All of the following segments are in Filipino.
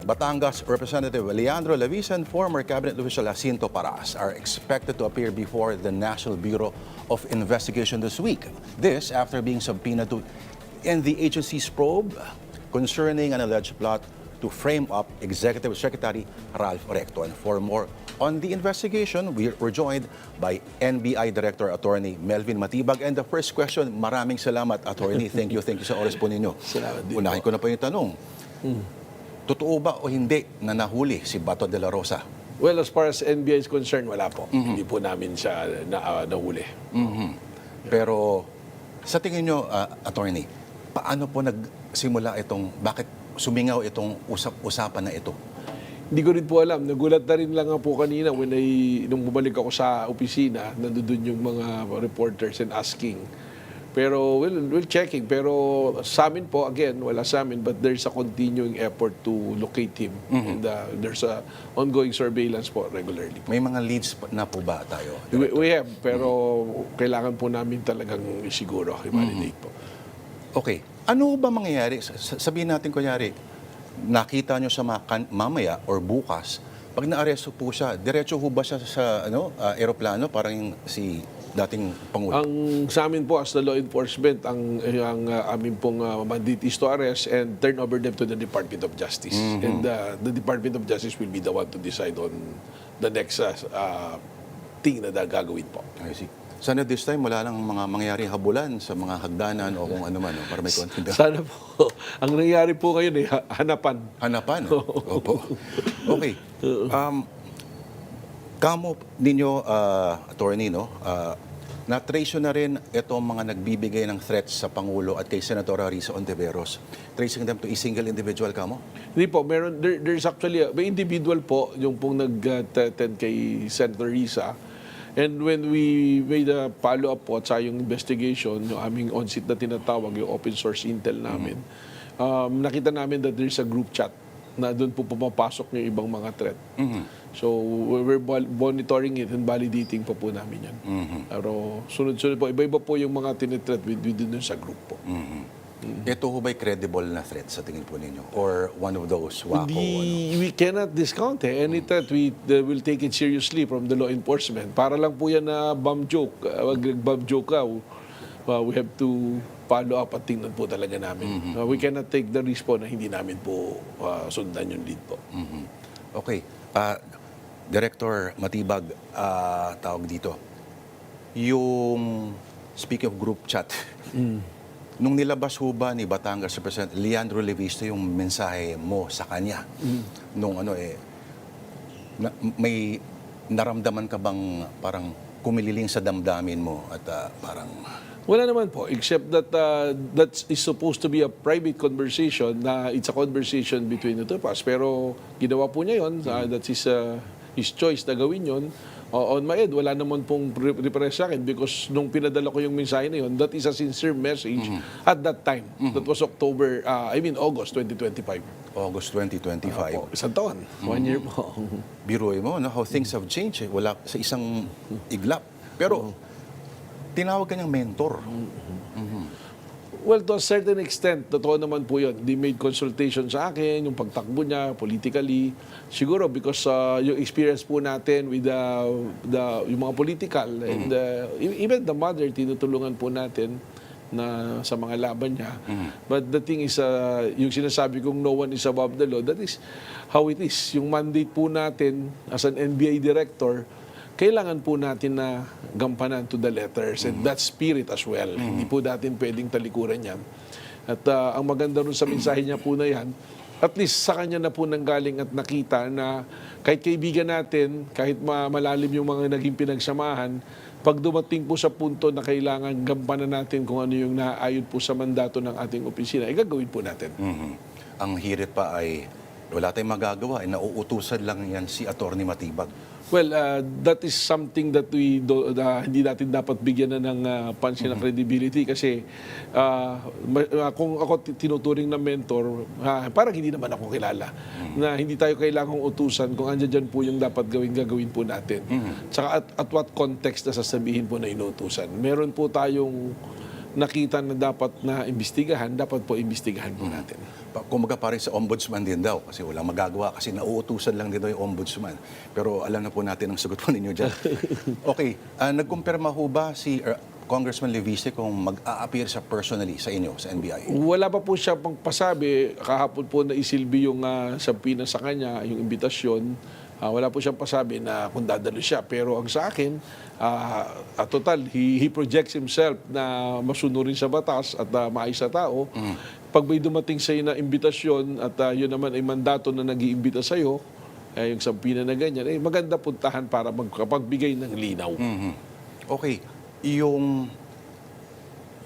Batangas Representative Leandro Levis and former cabinet official Jacinto Paras are expected to appear before the National Bureau of Investigation this week. This after being subpoenaed to end the agency's probe concerning an alleged plot to frame up Executive Secretary Ralph Recto. And for more on the investigation, we're joined by NBI Director Attorney Melvin Matibag. And the first question, maraming salamat, Attorney. Thank you sa oras po ninyo. Salamat din Unahin ko na po yung tanong. Totoo ba o hindi na nahuli si Bato de la Rosa? Well, as far as NBI is concerned, wala po. Hindi po namin siya nahuli. Pero sa tingin nyo, Attorney, paano po nagsimula bakit sumingaw itong usapan na ito? Hindi ko rin po alam. Nagulat na rin lang po kanina nung bumalik ako sa opisina, nandun yung mga reporters and asking. Pero we'll checking. Pero sa amin po, again, wala sa amin, but there's a continuing effort to locate him. And there's a ongoing surveillance po regularly. May mga leads na po ba tayo? We have, pero kailangan po namin talagang siguro, i-validate po. Okay. Ano ba mangyayari? Sabihin natin, kunyari, nakita nyo sa mamaya or bukas, pag naaresto po siya, diretso ho ba siya sa aeroplano, parang yung si dating Pangulo? Ang sa amin po as the law enforcement, ang amin pong mandate is to arrest and turn over them to the Department of Justice. And the Department of Justice will be the one to decide on the next thing na gagawin po. I see. Sana this time wala lang mga mangyaring habulan sa mga hagdanan o kung ano man, para may confidence. Sana po. Ang nangyari po ngayon hanapan. Hanapan? Opo. Okay. Kamo ninyo, attorney, na-trace na rin itong mga nagbibigay ng threats sa Pangulo at kay Senator Risa Ontiveros. Tracing them to a single individual, kamo? Hindi po. There's actually, may individual po yung pong nag-threaten kay Senator Risa. And when we made a follow-up po sa yung investigation, yung aming on-site na tinatawag, yung open source intel namin, nakita namin that there's a group chat na doon po pumapasok yung ibang mga threat. So we're monitoring it and validating po namin yan. Pero sunod-sunod po, iba-iba po yung mga tinitreat within sa group po. Ito ho ba'y credible na threat sa tingin po ninyo? Or one of those wako? We cannot discount any threat. We will take it seriously from the law enforcement. Para lang po yan na bomb joke. Bomb joke ka. We have to follow up at tingnan po talaga namin. We cannot take the risk po na hindi namin po sundan yung lead po. Okay. Director Matibag, tawag dito. Yung speaking of group chat, nung nilabas ho ba ni Batangas Representative Leandro Levis yung mensahe mo sa kanya, nung may naramdaman ka bang parang kumililing sa damdamin mo at parang... Wala naman po, except that that is supposed to be a private conversation, na it's a conversation between the two of us. Pero ginawa po niya yun, that's his choice na gawin yun. On my end, wala naman pong repress sa akin because nung pinadala ko yung mensahe na yun, that is a sincere message at that time. That was August 2025. August 2025. Isang taon. 1 year po. Biruin mo, how things have changed. Wala sa isang iglap. Pero, tinawag ka niyang mentor. Well, to a certain extent, totoo naman po yun. They made consultation sa akin, yung pagtakbo niya, politically. Siguro because yung experience po natin with yung mga political, and even the mother, tinutulungan po natin na sa mga laban niya. But the thing is, yung sinasabi kong no one is above the law, that is how it is. Yung mandate po natin as an NBI director, kailangan po natin na gampanan to the letters and that spirit as well. Hindi po natin pwedeng talikuran yan. At ang maganda rin sa mensahe niya po na yan, at least sa kanya na po nanggaling at nakita na kahit kaibigan natin, kahit malalim yung mga naging pinagsamahan, pag dumating po sa punto na kailangan gampanan natin kung ano yung naaayon po sa mandato ng ating opisina, gagawin po natin. Ang hirit pa ay wala tayong magagawa, nauutusan lang yan si Attorney Matibag. Well, that is something that hindi natin dapat bigyan na ng pansin na credibility kasi kung ako tinuturing na mentor, parang hindi naman ako kilala. Na hindi tayo kailangang utusan kung andyan dyan po yung dapat gagawin po natin. Tsaka at what context na sasabihin po na inutusan. Meron po tayong nakita na dapat na imbestigahan, dapat po imbestigahan po natin. Kumaga parang sa ombudsman din daw kasi walang magagawa kasi nauutusan lang din daw yung ombudsman. Pero alam na po natin ang sagot po ninyo dyan. Okay, nagkumpirma ho ba si Congressman Leviste kung mag-a-appear siya personally sa inyo, sa NBI? Wala pa po siya pang pasabi. Kahapon po na isilbi yung sampina sa kanya, yung imbitasyon. Wala po siyang pasabi na kung dadalo siya. Pero ang sa akin, total, he projects himself na masunurin sa batas at maayos sa tao. Pag may dumating sa na imbitasyon at yun naman ay mandato na nag-iimbita sa iyo, yung sampina na ganyan, maganda puntahan para magkapagbigay ng linaw. Okay,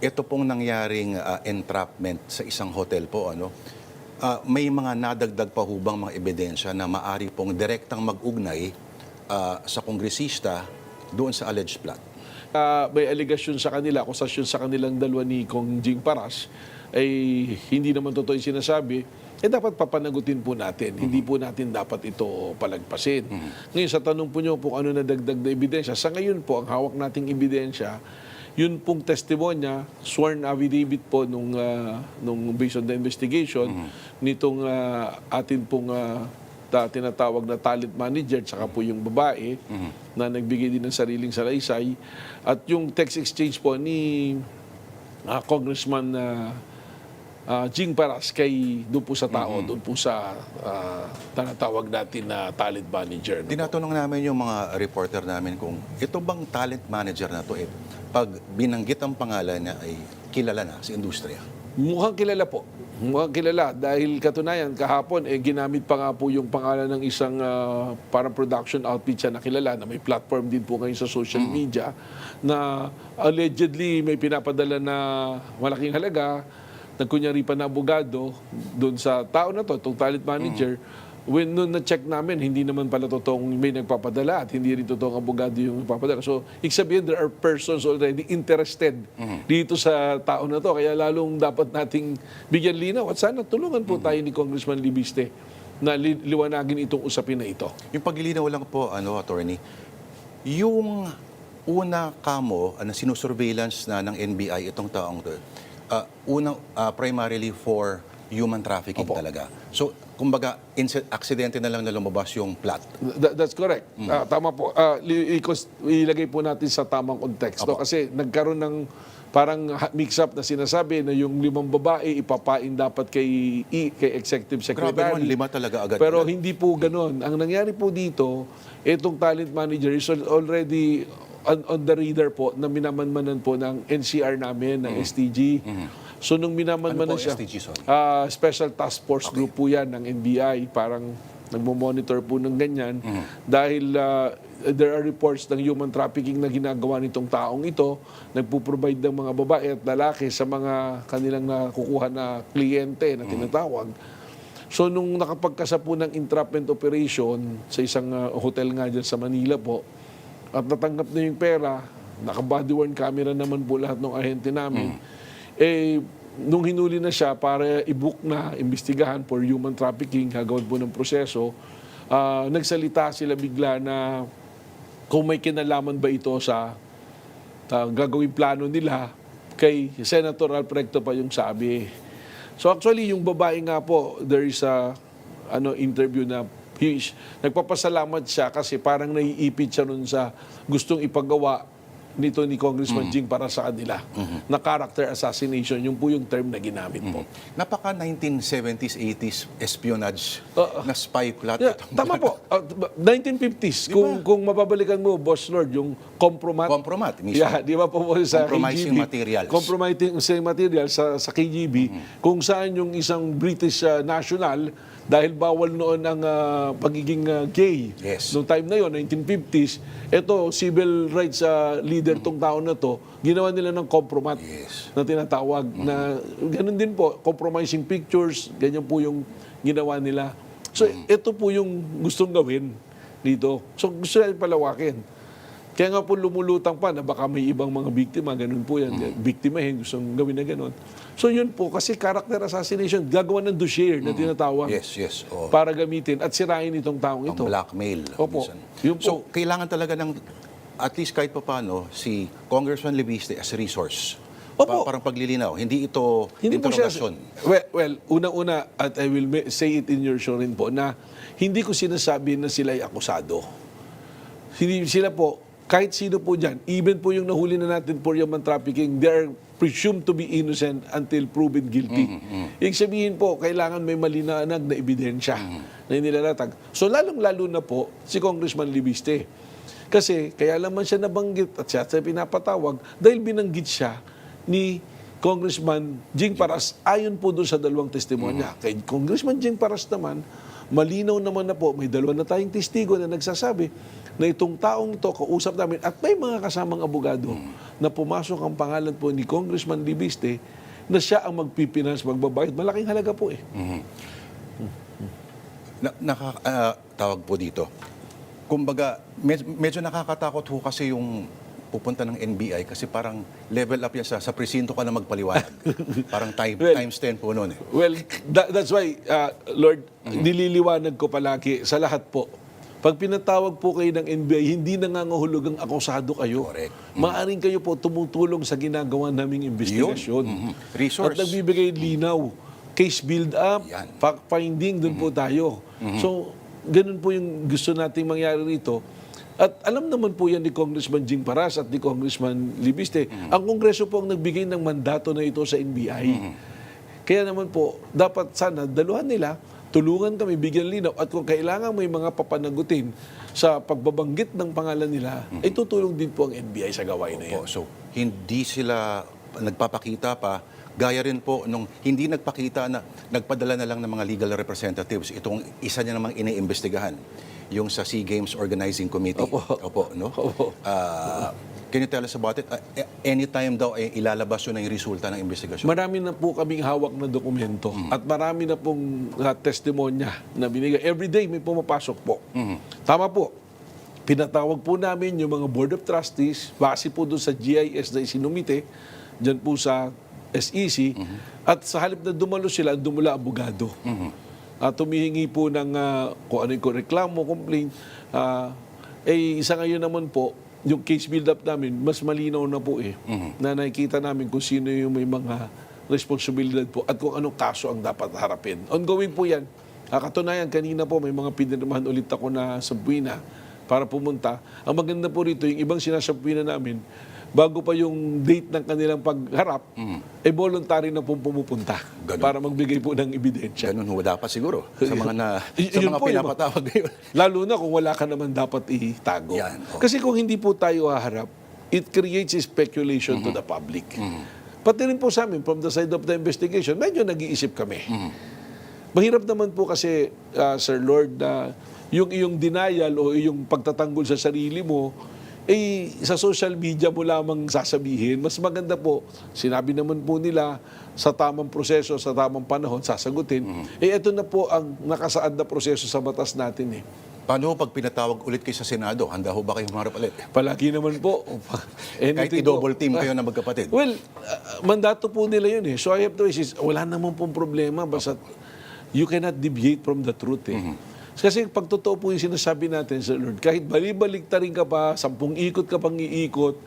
ito pong nangyaring entrapment sa isang hotel po, may mga nadagdag pa hubang mga ebidensya na maari pong direktang mag-ugnay sa kongresista doon sa alleged plot? May allegation sa kanila, akusasyon sa kanilang dalawa ni Kong Jing Paras, ay hindi naman totoo yung sinasabi, dapat papanagutin po natin. Hindi po natin dapat ito palagpasin. Ngayon, sa tanong po nyo kung ano na dagdag na ebidensya, sa ngayon po, ang hawak nating ebidensya, yun pong testimonya, sworn affidavit po nung based on the investigation, nitong atin pong tinatawag na talent manager, tsaka po yung babae na nagbigay din ng sariling salaysay. At yung text exchange po ni Congressman Jing Paras kay doon po sa tao, doon po sa tinatawag natin na talent manager. Tinatanong namin yung mga reporter namin kung ito bang talent manager na to, pag binanggit ang pangalan niya ay kilala na sa industriya? Mukhang kilala po. Mukhang kilala dahil katunayan kahapon ginamit pa nga po yung pangalan ng isang parang production outfit siya na kilala na may platform din po ngayon sa social media na allegedly may pinapadala na malaking halaga, nagkunyari pa na abogado doon sa tao na to, itong talent manager. When noon na-check namin, hindi naman pala totoong may nagpapadala at hindi rin totoong abogado yung nagpapadala. So, ibig sabihin, there are persons already interested dito sa tao na to. Kaya lalong dapat nating bigyan linaw. At sana tulungan po tayo ni Congressman Libiste na liwanagin itong usapin na ito. Yung paglilinaw lang po, attorney, yung una kamo, sinusurveillance na ng NBI itong taong to, primarily for human trafficking talaga. So, kumbaga, aksidente na lang na lumabas yung plot. That's correct. Tama po. Ilagay po natin sa tamang konteksto kasi nagkaroon ng parang mix-up na sinasabi na yung 5 babae ipapain dapat kay Executive Secretary. Grabe naman, 5 talaga agad. Pero hindi po ganun. Ang nangyari po dito, itong talent manager is already on the radar po na minamanmanan po ng NCR namin, ng STG. So nung minamanmanan siya, STG, sorry? Special Task Force Group po yan ng NBI, parang nagmo-monitor po ng ganyan. Dahil there are reports ng human trafficking na ginagawa nitong taong ito, nagpo-provide ng mga babae at lalaki sa mga kanilang nakukuha na kliyente na tinatawag. So nung nakapagkasa po ng entrapment operation sa isang hotel nga dyan sa Manila po, at natanggap na yung pera, naka-body-worn camera naman po lahat ng ahente namin, nung hinuli na siya para i-book na, imbestigahan for human trafficking, gagawin po ng proseso, nagsalita sila bigla na kung may kinalaman ba ito sa gagawin plano nila, kay Senator Ralph Recto pa yung sabi. So actually, yung babae nga po, there is a interview na nagpapasalamat siya kasi parang naiipit siya nun sa gustong ipagawa nito ni Congressman Jing para sa kanila na character assassination. Yung po yung term na ginamit po. Napaka 1970s, 80s espionage na spy plot. Yeah, tama po. 1950s. Kung mababalikan mo, Boss Lord, yung compromat. Compromat, mismo. Yeah, di ba po sa Compromising KGB? materials. Compromising materials sa KGB. Kung saan yung isang British national, dahil bawal noon ang pagiging gay. Yes. Noong time na yon, 1950s, ito, civil rights leader tong tao na to, ginawa nila ng compromat na tinatawag. Na, ganun din po, compromising pictures, ganyan po yung ginawa nila. So, ito po yung gustong gawin dito. So, gusto natin palawakin. Kaya nga po lumulutang pa na baka may ibang mga biktima, ganun po yan. Biktimahin, gustong gawin na ganun. So yun po, kasi character assassination, gagawa ng dossier na tinatawag. Yes. Para gamitin at sirain itong taong ito. Ang blackmail. Opo. Yun po. So, kailangan talaga ng, at least kahit pa paano, si Congressman Leviste as resource Opo. Parang paglilinaw. Hindi ito Hindi po siya, interrogasyon. well, unang-una, at I will say it in your show rin po, na hindi ko sinasabi na sila ay akusado. Hindi sila po, kahit sino po dyan, even po yung nahuli na natin for human trafficking, they are presumed to be innocent until proven guilty. Ibig sabihin po, kailangan may malinanag na ebidensya na inilalatag. So lalong-lalo na po si Congressman Libiste. Kasi kaya naman siya nabanggit at siya pinapatawag dahil binanggit siya ni Congressman Jing Paras ayon po doon sa dalawang testimonya. Kay Congressman Jing Paras naman, malinaw naman na po, may dalawa na tayong testigo na nagsasabi na itong taong ito, kausap namin, at may mga kasamang abogado na pumasok ang pangalan po ni Congressman Libiste na siya ang magpipinance, magbabayad. Malaking halaga po eh. Tawag po dito. Kumbaga, medyo nakakatakot ho kasi yung pupunta ng NBI kasi parang level up yan sa presinto ka na magpaliwanag. Parang times 10 po noon eh. Well, that's why, Lord, nililiwanag ko palagi sa lahat po. Pag pinatawag po kayo ng NBI, hindi nangangahulugang akusado kayo. Correct. Maaring kayo po tumutulong sa ginagawa naming investigasyon. Resource. At nagbibigay linaw. Case build-up, Yan. fact-finding, dun po tayo. So, ganun po yung gusto nating mangyari rito. At alam naman po yan ni Congressman Jing Paras at ni Congressman Libiste. Ang Kongreso po ang nagbigay ng mandato na ito sa NBI. Kaya naman po, dapat sana daluhan nila, tulungan kami, bigyan linaw. At kung kailangan may mga papanagutin sa pagbabanggit ng pangalan nila, ay tutulong din po ang NBI sa gawain na yan. So, hindi sila nagpapakita pa. Gaya rin po nung hindi nagpakita na nagpadala na lang ng mga legal representatives. Itong isa niya namang iniimbestigahan, yung sa SEA Games Organizing Committee. Opo. No? Opo. Can you tell us about it? Anytime daw ay ilalabas yun ang resulta ng investigasyon. Marami na po kaming hawak na dokumento at marami na pong testimonya na binigay. Every day may pumapasok po. Tama po. Pinatawag po namin yung mga Board of Trustees base po doon sa GIS na isinumite dyan po sa SEC at sa halip na dumalo sila, dumula abogado. At tumihingi po ng kung ano yung reklamo, complaint. Isa ngayon naman po, yung case build-up namin, mas malinaw na po na nakikita namin kung sino yung may mga responsibilidad po at kung anong kaso ang dapat harapin. Ongoing po yan. Katunayan, kanina po may mga pinirmahan ulit ako na subpoena para pumunta. Ang maganda po rito, yung ibang sinasubpoena namin, bago pa yung date ng kanilang pagharap, voluntary na pong pumupunta Ganun. para magbigay po ng ebidensya. Ganun ho dapat siguro sa mga Yun po, pinapatawag ngayon. Lalo na kung wala ka naman dapat itago. Yan, oh. Kasi kung hindi po tayo haharap, it creates a speculation to the public. Pati rin po sa amin, from the side of the investigation, medyo nag-iisip kami. Mahirap naman po kasi, Sir Lord, na yung iyong denial o yung pagtatanggol sa sarili mo, sa social media mo lamang sasabihin. Mas maganda po, sinabi naman po nila sa tamang proseso, sa tamang panahon, sasagutin. Ito na po ang nakasaad na proseso sa batas natin eh. Paano ho pag pinatawag ulit kayo sa Senado? Handa ho ba kayo humarap ulit? Palagi naman po. Kahit i-double team kayo na magkapatid. Well, mandato po nila yun eh. So I have to insist, wala naman pong problema. Basta you cannot deviate from the truth eh. Kasi pag totoo po yung sinasabi natin sa Lord, kahit balibalik-tarin ka pa, 10 ikot ka pang iikot,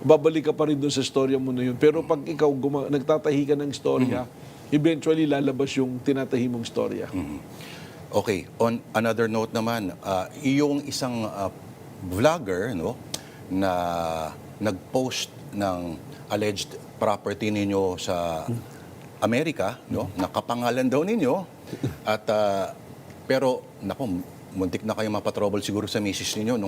babalik ka pa rin doon sa storya mo na yun. Pero pag ikaw nagtatahi ka ng storya, eventually lalabas yung tinatahi mong storya. Okay, on another note naman, yung isang vlogger no, na nag-post ng alleged property ninyo sa Amerika, no, nakapangalan daw ninyo, at pero, naku, muntik na kayo mapatrouble siguro sa misis ninyo.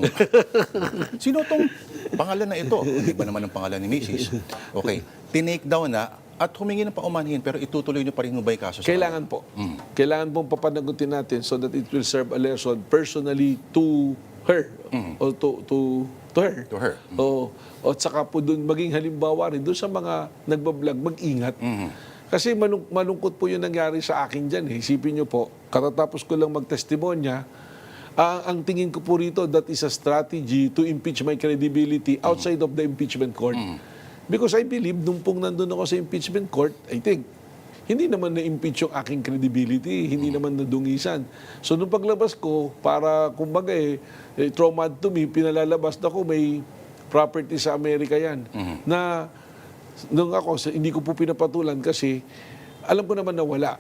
Sino tong pangalan na ito? Hindi ba naman ang pangalan ni misis? Okay, tinake down na at humingi ng paumanhin pero itutuloy nyo pa rin ba yung kaso? Kailangan po. Kailangan pong papanagutin natin so that it will serve a lesson personally to her. O to her. To her. O saka po doon maging halimbawa rin doon sa mga nagbablog, mag-ingat. Kasi malungkot po yung nangyari sa akin dyan. Isipin nyo po, katatapos ko lang magtestimonya, ang tingin ko po rito, that is a strategy to impeach my credibility outside of the impeachment court. Because I believe, nung pong nandun ako sa impeachment court, I think, hindi naman na-impeach yung aking credibility, hindi naman nadungisan. So nung paglabas ko, para kumbaga trauma to me, pinalalabas na ko, may property sa Amerika yan, na nung ako, hindi ko po pinapatulan kasi alam ko naman na wala.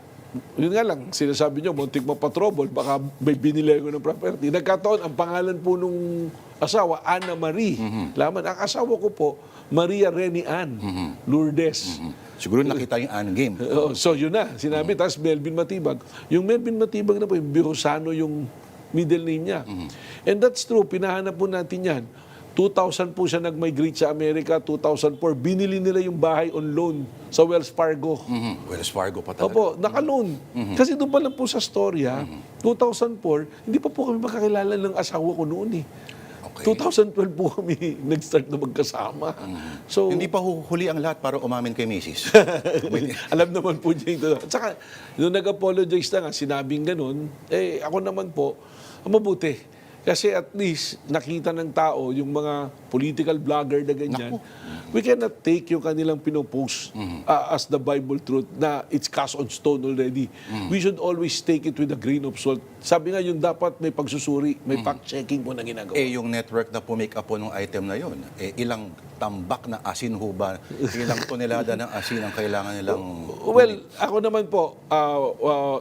Yun nga lang, sinasabi nyo, muntik mapatrobol, baka may binili ko ng property. Nagkataon, ang pangalan po nung asawa, Ana Marie. Laman, ang asawa ko po, Maria Reni Ann Lourdes. Siguro nakita yung Ann game. So yun na, sinabi. Tapos Melvin Matibag. Yung Melvin Matibag na po, yung Birosano yung middle name niya. And that's true, pinahanap po natin yan. 2000 po siya nag-migrate sa Amerika, 2004, binili nila yung bahay on loan sa Wells Fargo. Wells Fargo pa talaga. Opo, naka-loan. Kasi doon pa lang po sa storya, 2004, hindi pa po kami makakilala ng asawa ko noon eh. Okay. 2012 po kami nag-start na magkasama. So, Hindi pa huli ang lahat para umamin kay Mrs. alam naman po niya ito. At saka, nung nag-apologize na nga, sinabing ganun, eh ako naman po, mabuti. Kasi at least nakita ng tao yung mga political blogger na ganyan. Naku. We cannot take yung kanilang pinopost as the Bible truth na it's cast on stone already. We should always take it with a grain of salt. Sabi nga yung dapat may pagsusuri, may fact-checking po na ginagawa. Eh, yung network na pumake up po ng item na yun, eh, ilang tambak na asin ho ba? Ilang tonelada ng asin ang kailangan nilang... Well, ako naman po,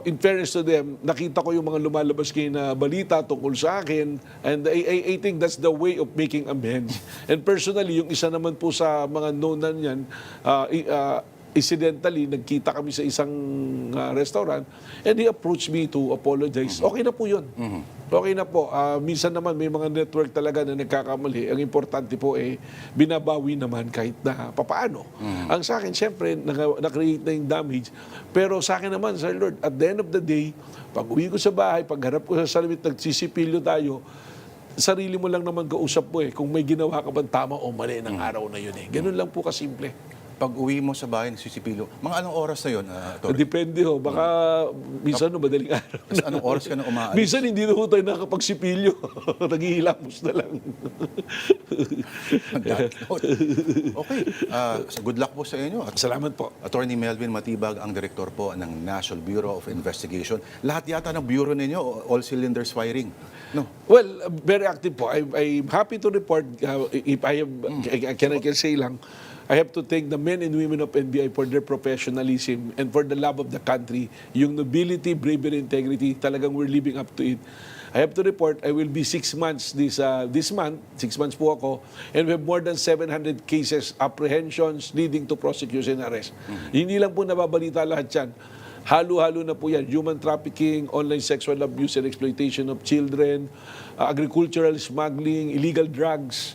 in fairness to them, nakita ko yung mga lumalabas kayo na balita tungkol sa akin, and I think that's the way of making amends. And personally, yung isa naman po sa mga known na yan, incidentally, nagkita kami sa isang restaurant, and he approached me to apologize. Okay na po yun. Okay na po. Minsan naman may mga network talaga na nagkakamali. Ang importante po binabawi naman kahit na papaano. Ang sa akin, siyempre, na-create na yung damage. Pero sa akin naman, Sir Lord, at the end of the day, pag uwi ko sa bahay, pag harap ko sa salamin, nagsisipilyo tayo, sarili mo lang naman kausap mo kung may ginawa ka bang tama o mali ng araw na yun Ganun lang po kasimple. Pag uwi mo sa bahay, nagsisipilo, mga anong oras na yun, Tony? Depende ho. Baka minsan madaling araw. Anong oras ka na umaalis? Minsan hindi na ho tayo nakapagsipilyo. Naghihilamos na lang. Okay. So good luck po sa inyo. At Salamat po. Attorney Melvin Matibag, ang direktor po ng National Bureau of Investigation. Lahat yata ng bureau ninyo, all cylinders firing. No? Well, very active po. I'm happy to report, if I have, I can say lang, I have to thank the men and women of NBI for their professionalism and for the love of the country. Yung nobility, bravery, integrity, talagang we're living up to it. I have to report, I will be 6 months this month, 6 months po ako, and we have more than 700 cases, apprehensions leading to prosecution and arrest. Hindi lang po nababalita lahat yan. Halo-halo na po yan. Human trafficking, online sexual abuse and exploitation of children, agricultural smuggling, illegal drugs,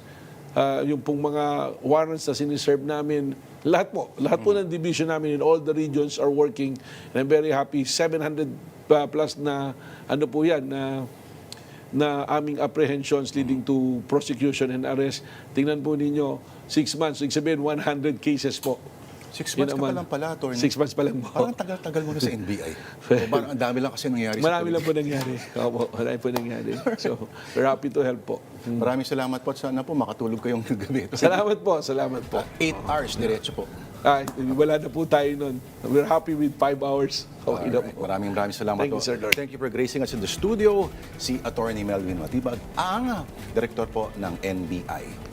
yung pong mga warrants na siniserve namin, lahat po ng division namin in all the regions are working, and I'm very happy. 700 plus na ano po yan na aming apprehensions leading to prosecution and arrest. Tingnan po ninyo, 6 months, sabihin 100 cases po. 6 months ka pa lang pala, Attorney. 6 months pa lang po. Parang tagal-tagal mo na sa NBI. O parang ang dami lang kasi nangyari Marami lang police. po nangyari. Opo, marami po nangyari. So, we're happy to help po. Maraming salamat po at sana po makatulog kayong gabi. Salamat po, salamat po. 8 hours, diretso po. Wala na po tayo nun. We're happy with 5 hours. Okay na Alright. po. Maraming salamat Thank po. you, Sir Lord. Thank you for gracing us in the studio. Si Attorney Melvin Matibag, ang direktor po ng NBI.